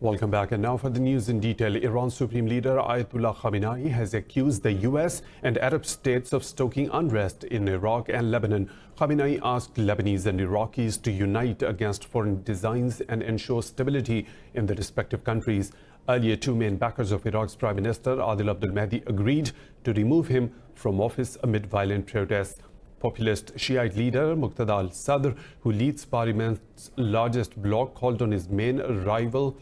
Welcome back. And now for the news in detail. Iran's Supreme Leader Ayatollah Khamenei has accused the US and Arab states of stoking unrest in Iraq and Lebanon. Khamenei asked Lebanese and Iraqis to unite against foreign designs and ensure stability in the respective countries. Earlier, two main backers of Iraq's Prime Minister Adil Abdul Mahdi agreed to remove him from office amid violent protests. Populist Shiite leader Muqtada al-Sadr, who leads parliament's largest bloc, called on his main rival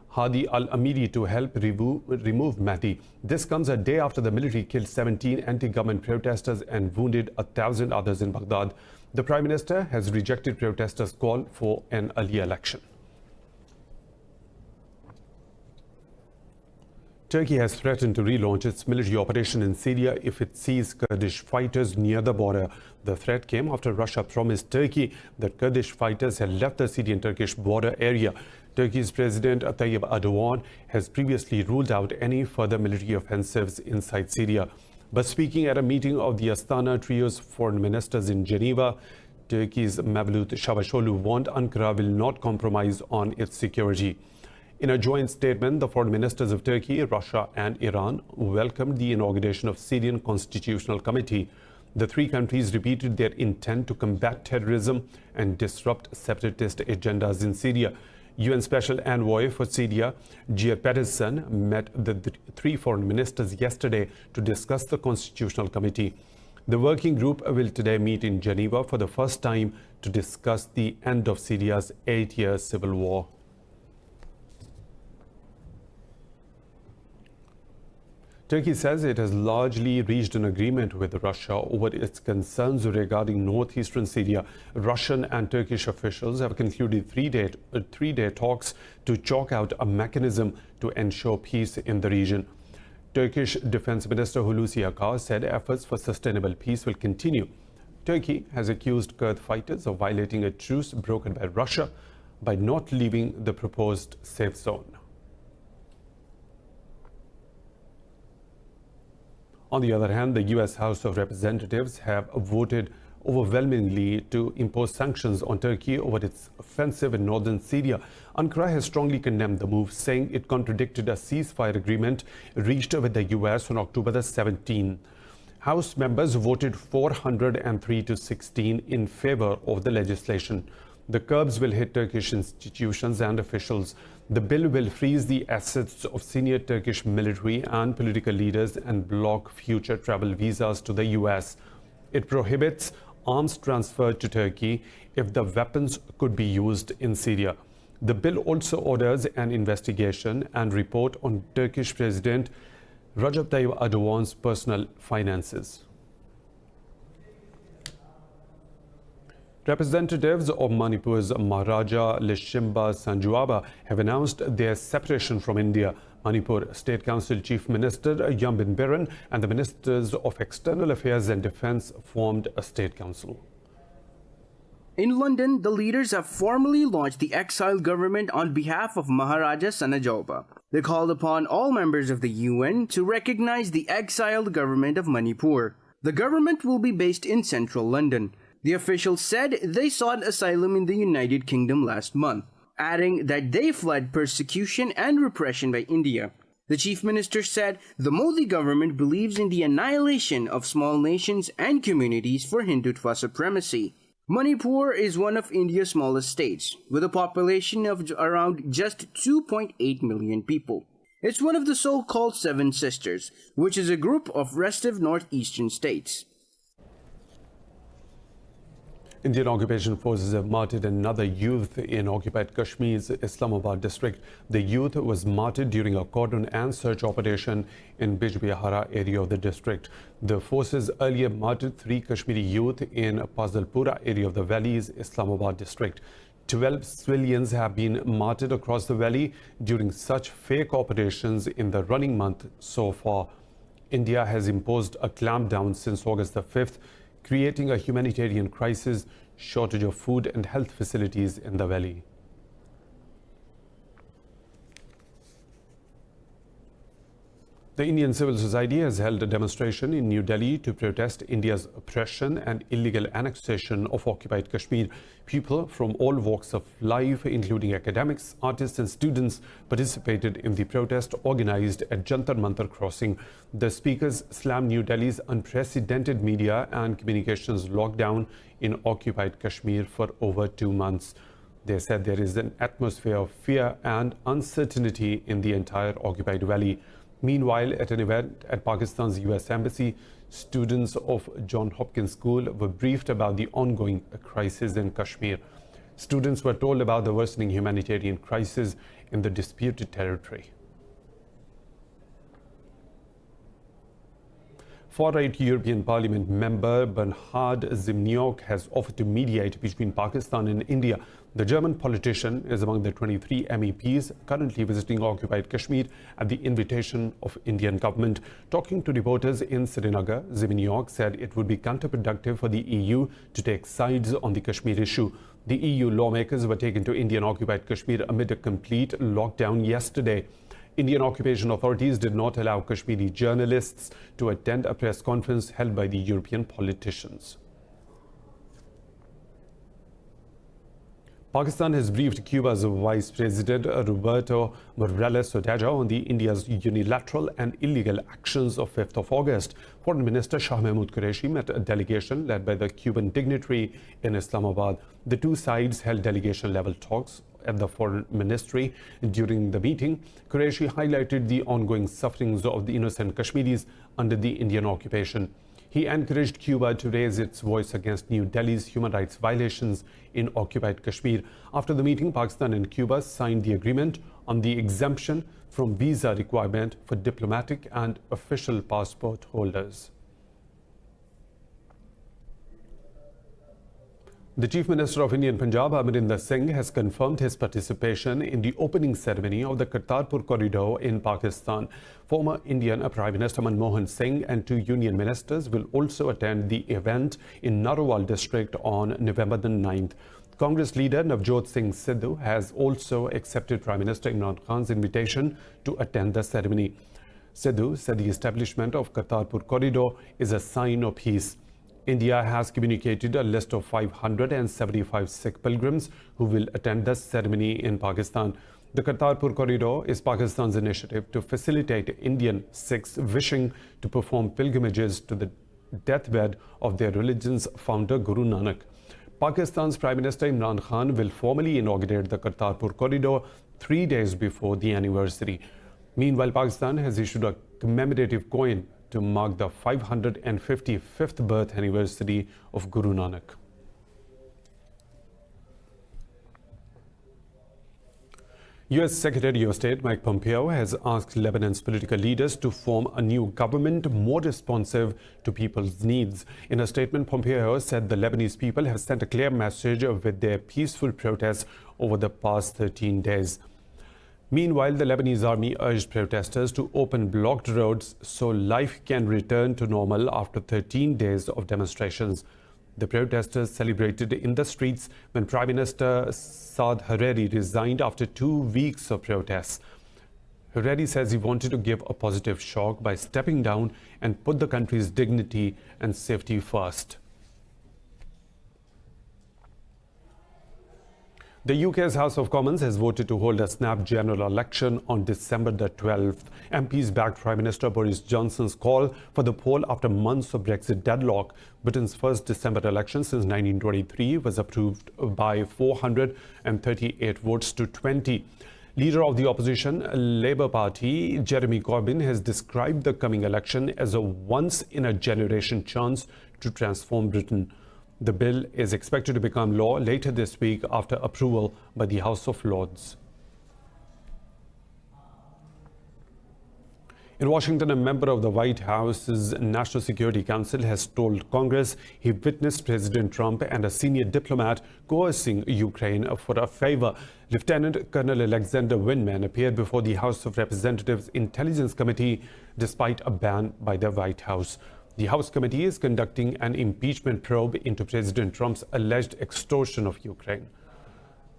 Hadi al-Amiri to help remove Mahdi. This comes a day after the military killed 17 anti-government protesters and wounded 1,000 others in Baghdad. The Prime Minister has rejected protesters' call for an early election. Turkey has threatened to relaunch its military operation in Syria if it sees Kurdish fighters near the border. The threat came after Russia promised Turkey that Kurdish fighters had left the Syrian-Turkish border area. Turkey's President Tayyip Erdogan has previously ruled out any further military offensives inside Syria. But speaking at a meeting of the Astana trio's foreign ministers in Geneva, Turkey's Mevlut Çavuşoğlu warned Ankara will not compromise on its security. In a joint statement, the foreign ministers of Turkey, Russia and Iran welcomed the inauguration of Syrian Constitutional Committee. The three countries repeated their intent to combat terrorism and disrupt separatist agendas in Syria. UN Special Envoy for Syria, Geir Pedersen, met the three foreign ministers yesterday to discuss the Constitutional Committee. The working group will today meet in Geneva for the first time to discuss the end of Syria's 8-year civil war. Turkey says it has largely reached an agreement with Russia over its concerns regarding northeastern Syria. Russian and Turkish officials have concluded three-day talks to chalk out a mechanism to ensure peace in the region. Turkish Defense Minister Hulusi Akar said efforts for sustainable peace will continue. Turkey has accused Kurd fighters of violating a truce broken by Russia by not leaving the proposed safe zone. On the other hand, the US House of Representatives have voted overwhelmingly to impose sanctions on Turkey over its offensive in northern Syria. Ankara has strongly condemned the move, saying it contradicted a ceasefire agreement reached with the US on October the 17th. House members voted 403 to 16 in favor of the legislation. The curbs will hit Turkish institutions and officials. The bill will freeze the assets of senior Turkish military and political leaders and block future travel visas to the US. It prohibits arms transfer to Turkey if the weapons could be used in Syria. The bill also orders an investigation and report on Turkish President Recep Tayyip Erdogan's personal finances. Representatives of Manipur's Maharaja Lishimba Sanjuaba have announced their separation from India. Manipur State Council Chief Minister Yambin Biren and the Ministers of External Affairs and Defence formed a state council. In London, the leaders have formally launched the exiled government on behalf of Maharaja Sanjuaba. They called upon all members of the UN to recognize the exiled government of Manipur. The government will be based in central London. The officials said they sought asylum in the United Kingdom last month, adding that they fled persecution and repression by India. The chief minister said the Modi government believes in the annihilation of small nations and communities for Hindutva supremacy. Manipur is one of India's smallest states, with a population of around just 2.8 million people. It's one of the so-called Seven Sisters, which is a group of restive northeastern states. Indian occupation forces have martyred another youth in occupied Kashmir's Islamabad district. The youth was martyred during a cordon and search operation in Bijbihara area of the district. The forces earlier martyred 3 Kashmiri youth in Pazalpura area of the valley's Islamabad district. 12 civilians have been martyred across the valley during such fake operations in the running month so far. India has imposed a clampdown since August the 5th, creating a humanitarian crisis, shortage of food and health facilities in the valley. The Indian civil society has held a demonstration in New Delhi to protest India's oppression and illegal annexation of occupied Kashmir. People from all walks of life, including academics, artists and students, participated in the protest organized at Jantar Mantar crossing. The speakers slammed New Delhi's unprecedented media and communications lockdown in occupied Kashmir for over 2 months. They said there is an atmosphere of fear and uncertainty in the entire occupied valley. Meanwhile, at an event at Pakistan's US Embassy, students of Johns Hopkins School were briefed about the ongoing crisis in Kashmir. Students were told about the worsening humanitarian crisis in the disputed territory. Far-right European Parliament member Bernhard Zimniok has offered to mediate between Pakistan and India. The German politician is among the 23 MEPs currently visiting occupied Kashmir at the invitation of Indian government. Talking to reporters in Srinagar, Zimniok said it would be counterproductive for the EU to take sides on the Kashmir issue. The EU lawmakers were taken to Indian occupied Kashmir amid a complete lockdown yesterday. Indian occupation authorities did not allow Kashmiri journalists to attend a press conference held by the European politicians. Pakistan has briefed Cuba's Vice President Roberto Morales Oteja on the India's unilateral and illegal actions of 5th of August. Foreign Minister Shah Mahmood Qureshi met a delegation led by the Cuban dignitary in Islamabad. The two sides held delegation-level talks at the Foreign Ministry. During the meeting, Qureshi highlighted the ongoing sufferings of the innocent Kashmiris under the Indian occupation. He encouraged Cuba to raise its voice against New Delhi's human rights violations in occupied Kashmir. After the meeting, Pakistan and Cuba signed the agreement on the exemption from visa requirement for diplomatic and official passport holders. The Chief Minister of Indian Punjab, Amarinder Singh, has confirmed his participation in the opening ceremony of the Kartarpur corridor in Pakistan. Former Indian Prime Minister Manmohan Singh and 2 union ministers will also attend the event in Narowal district on November the 9th. Congress leader Navjot Singh Sidhu has also accepted Prime Minister Imran Khan's invitation to attend the ceremony. Sidhu said the establishment of Kartarpur corridor is a sign of peace. India has communicated a list of 575 Sikh pilgrims who will attend the ceremony in Pakistan. The Kartarpur corridor is Pakistan's initiative to facilitate Indian Sikhs wishing to perform pilgrimages to the deathbed of their religion's founder Guru Nanak. Pakistan's Prime Minister Imran Khan will formally inaugurate the Kartarpur corridor 3 days before the anniversary. Meanwhile, Pakistan has issued a commemorative coin to mark the 555th birth anniversary of Guru Nanak. US Secretary of State Mike Pompeo has asked Lebanon's political leaders to form a new government more responsive to people's needs. In a statement, Pompeo said the Lebanese people have sent a clear message with their peaceful protests over the past 13 days. Meanwhile, the Lebanese army urged protesters to open blocked roads so life can return to normal after 13 days of demonstrations. The protesters celebrated in the streets when Prime Minister Saad Hariri resigned after 2 weeks of protests. Hariri says he wanted to give a positive shock by stepping down and put the country's dignity and safety first. The UK's House of Commons has voted to hold a snap general election on December the 12th. MPs backed Prime Minister Boris Johnson's call for the poll after months of Brexit deadlock. Britain's first December election since 1923 was approved by 438 votes to 20. Leader of the opposition Labour Party, Jeremy Corbyn, has described the coming election as a once-in-a-generation chance to transform Britain. The bill is expected to become law later this week after approval by the House of Lords. In Washington, a member of the White House's National Security Council has told Congress he witnessed President Trump and a senior diplomat coercing Ukraine for a favor. Lieutenant Colonel Alexander Windman appeared before the House of Representatives Intelligence Committee despite a ban by the White House. The House committee is conducting an impeachment probe into President Trump's alleged extortion of Ukraine.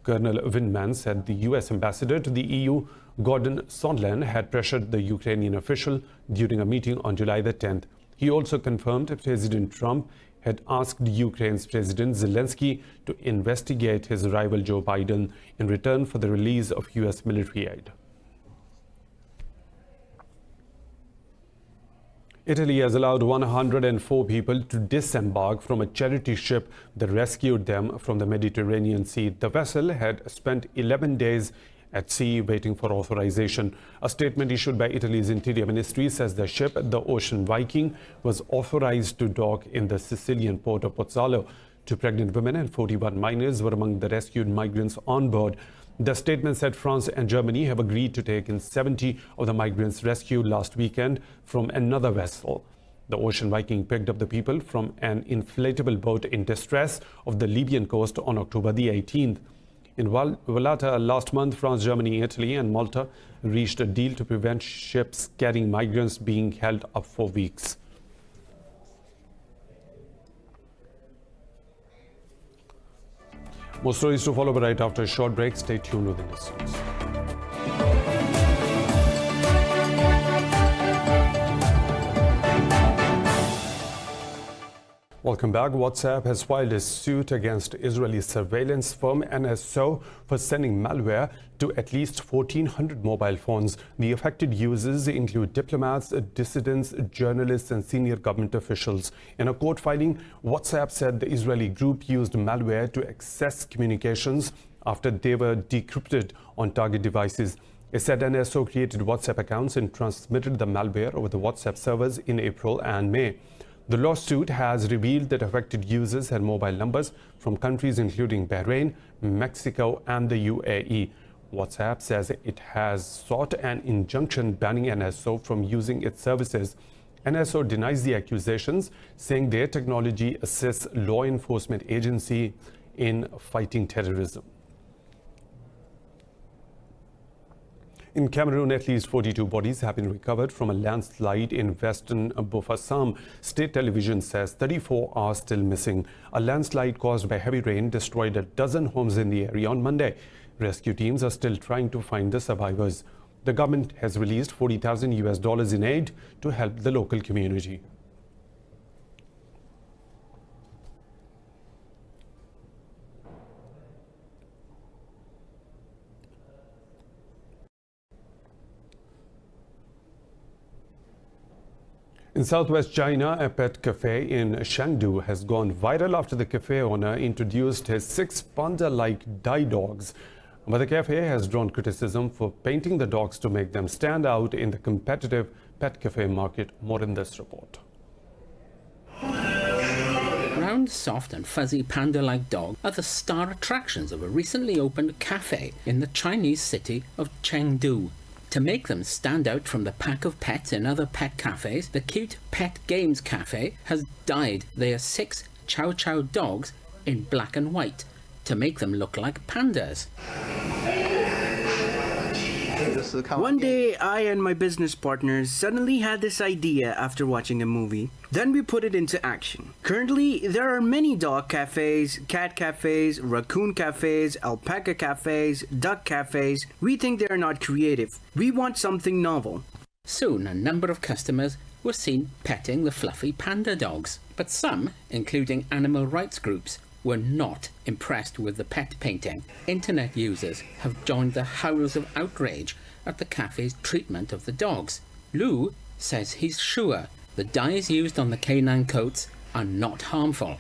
Colonel Windman said the U.S. ambassador to the EU, Gordon Sondland, had pressured the Ukrainian official during a meeting on July the 10th. He also confirmed President Trump had asked Ukraine's President Zelensky to investigate his rival Joe Biden in return for the release of U.S. military aid. Italy has allowed 104 people to disembark from a charity ship that rescued them from the Mediterranean Sea. The vessel had spent 11 days at sea waiting for authorization. A statement issued by Italy's Interior Ministry says the ship, the Ocean Viking, was authorized to dock in the Sicilian port of Pozzallo. 2 pregnant women and 41 minors were among the rescued migrants on board. The statement said France and Germany have agreed to take in 70 of the migrants rescued last weekend from another vessel. The Ocean Viking picked up the people from an inflatable boat in distress off the Libyan coast on October the 18th. In Valletta last month, France, Germany, Italy and Malta reached a deal to prevent ships carrying migrants being held up for weeks. More stories to follow, but right after a short break. Stay tuned with Indus News. Welcome back. WhatsApp has filed a suit against Israeli surveillance firm NSO for sending malware to at least 1,400 mobile phones. The affected users include diplomats, dissidents, journalists, and senior government officials. In a court filing, WhatsApp said the Israeli group used malware to access communications after they were decrypted on target devices. It said NSO created WhatsApp accounts and transmitted the malware over the WhatsApp servers in April and May. The lawsuit has revealed that affected users had mobile numbers from countries including Bahrain, Mexico, and the UAE. WhatsApp says it has sought an injunction banning NSO from using its services. NSO denies the accusations, saying their technology assists law enforcement agencies in fighting terrorism. In Cameroon, at least 42 bodies have been recovered from a landslide in western Bofasam. State television says 34 are still missing. A landslide caused by heavy rain destroyed a dozen homes in the area on Monday. Rescue teams are still trying to find the survivors. The government has released $40,000 in aid to help the local community. In southwest China, a pet cafe in Chengdu has gone viral after the cafe owner introduced his 6 panda-like Dai dogs. But the cafe has drawn criticism for painting the dogs to make them stand out in the competitive pet cafe market. More in this report. Round, soft and fuzzy panda-like dogs are the star attractions of a recently opened cafe in the Chinese city of Chengdu. To make them stand out from the pack of pets in other pet cafes, the Cute Pet Games Cafe has dyed their 6 Chow Chow dogs in black and white to make them look like pandas. One day, I and my business partners suddenly had this idea after watching a movie. Then we put it into action. Currently, there are many dog cafes, cat cafes, raccoon cafes, alpaca cafes, duck cafes. We think they are not creative. We want something novel. Soon, a number of customers were seen petting the fluffy panda dogs. But some, including animal rights groups, were not impressed with the pet painting. Internet users have joined the howls of outrage at the cafe's treatment of the dogs. Lou says he's sure the dyes used on the canine coats are not harmful.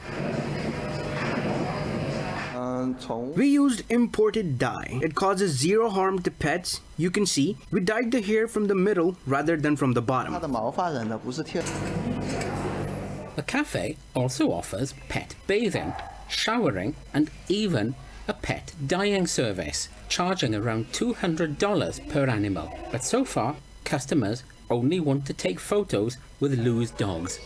We used imported dye. It causes zero harm to pets. You can see, we dyed the hair from the middle rather than from the bottom. The cafe also offers pet bathing, showering, and even a pet dyeing service, charging around $200 per animal. But so far, customers only want to take photos with Lou's dogs.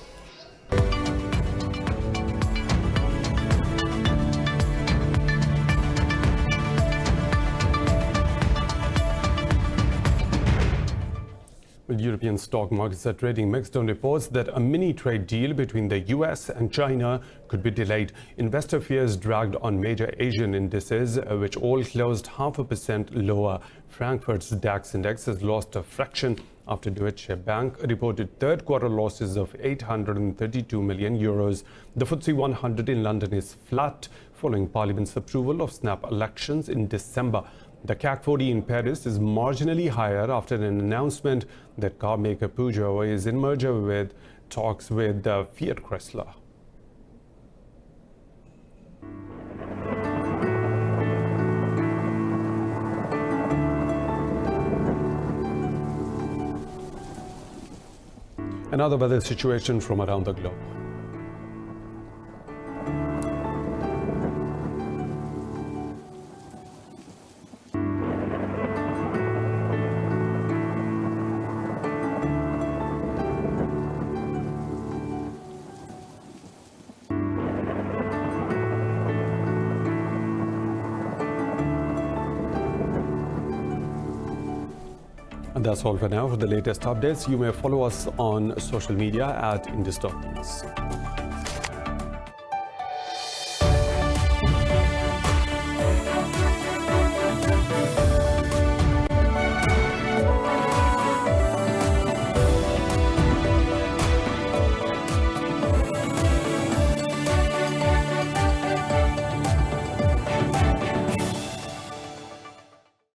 Well, Philippine stock markets are trading mixed on reports that a mini trade deal between the US and China could be delayed. Investor fears dragged on major Asian indices, which all closed 0.5% lower. Frankfurt's DAX index has lost a fraction after Deutsche Bank reported third quarter losses of 832 million euros. The FTSE 100 in London is flat following Parliament's approval of snap elections in December. The CAC 40 in Paris is marginally higher after an announcement that car maker Peugeot is in merger with talks with Fiat Chrysler. Another weather situation from around the globe. And that's all for now. For the latest updates, you may follow us on social media at Indus News.